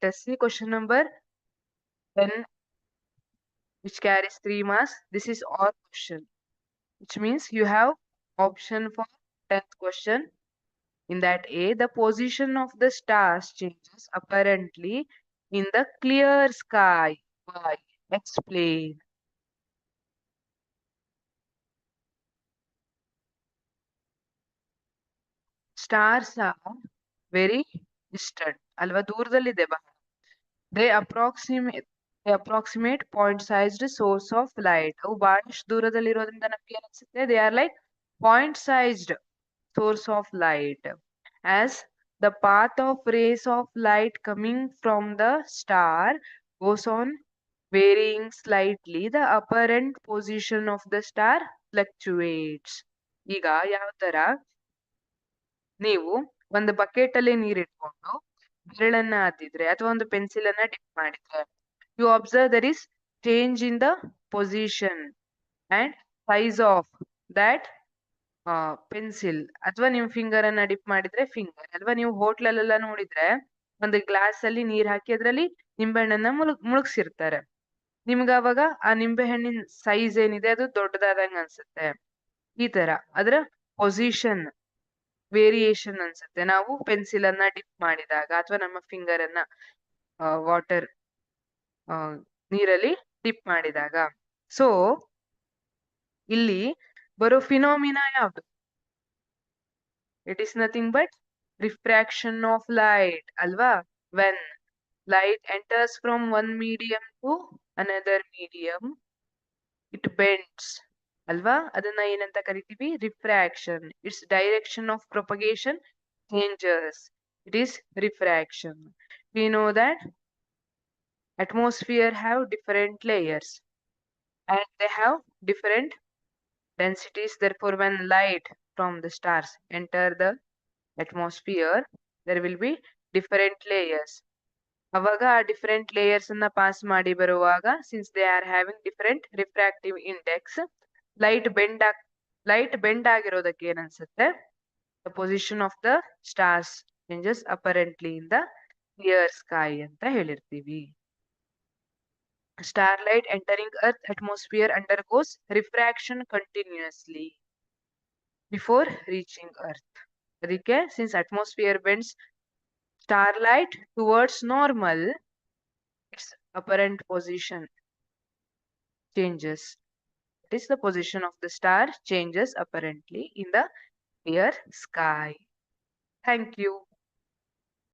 Let us see question number 10, which carries 3 marks. This is all question, which means you have option for 10th question. In that A, the position of the stars changes apparently in the clear sky. Why? Explain. Stars are very distant. ಅಲ್ವಾ ದೂರದಲ್ಲಿದೆ ಬಹಳ. They approximate point-sized source of light. ಅವು ಬಹಳಷ್ಟು ದೂರದಲ್ಲಿರೋದ್ರಿಂದ ನಮ್ಗೆ ಏನಿಸುತ್ತೆ? They are like point-sized source of light. As the path of rays of light coming from the star goes on varying slightly, the apparent position of the star fluctuates. ಈಗ ಯಾವ ತರ ನೀವು ಒಂದು bucket ಅಲ್ಲಿ ನೀರಿಟ್ಕೊಂಡು ಬೆರಳನ್ನ ಅದ್ದಿದ್ರೆ ಅಥವಾ ಒಂದು ಪೆನ್ಸಿಲ್ ಅನ್ನ dip ಮಾಡಿದ್ರೆ, you observe there is change in the position and size of that pencil. ಅಥವಾ ನೀವು ಫಿಂಗರ್ ಅನ್ನ ಡಿಪ್ ಮಾಡಿದ್ರೆ ಫಿಂಗರ್, ಅಥವಾ ನೀವು ಹೋಟ್ಲಲ್ಲೆಲ್ಲ ನೋಡಿದ್ರೆ ಒಂದು ಗ್ಲಾಸ್ ಅಲ್ಲಿ ನೀರ್ ಹಾಕಿ ಅದ್ರಲ್ಲಿ ನಿಂಬೆಹಣ್ಣನ್ನ ಮುಳುಗ್ಸಿರ್ತಾರೆ. ನಿಮ್ಗೆ ಅವಾಗ ಆ ನಿಂಬೆ ಹಣ್ಣಿನ ಸೈಜ್ ಏನಿದೆ ಅದು ದೊಡ್ಡದಾದಂಗ ಅನ್ಸುತ್ತೆ. ಈ ತರ ಅದರ ಪೊಸಿಷನ್ ವೇರಿಯೇಷನ್ ಅನ್ಸುತ್ತೆ ನಾವು ಪೆನ್ಸಿಲ್ ಅನ್ನ ಡಿಪ್ ಮಾಡಿದಾಗ ಅಥವಾ ನಮ್ಮ ಫಿಂಗರ್ ಅನ್ನ ವಾಟರ್ ನೀರಲ್ಲಿ ಡಿಪ್ ಮಾಡಿದಾಗ. ಸೊ ಇಲ್ಲಿ ಬರೋ ಫಿನಾಮಿನಾ ಯಾವುದು? It is nothing but refraction of light ಅಲ್ವಾ? When light enters from one medium to another medium, it bends ಅಲ್ವಾ? ಅದನ್ನ ಏನಂತ ಕರಿತೀವಿ? Refraction. It's direction of propagation changes. It is refraction. We know that atmosphere have different layers and they have different densities. Therefore, when light from the stars enter the atmosphere, there will be different layers. ಅವಾಗ ಆ different layers ಅನ್ನ pass ಮಾಡಿ ಬರುವಾಗ, since they are having different refractive index, light bend ಆಗಿರೋದಕ್ಕೆ ಏನನ್ಸುತ್ತೆ? The position of the stars changes apparently in the clear sky ಅಂತ ಹೇಳಿರ್ತೀವಿ. Starlight entering Earth atmosphere undergoes refraction continuously before reaching Earth. ಅದಕ್ಕೆ since atmosphere bends starlight towards normal, its apparent position changes. That is, the position of the star changes apparently in the clear sky. Thank you.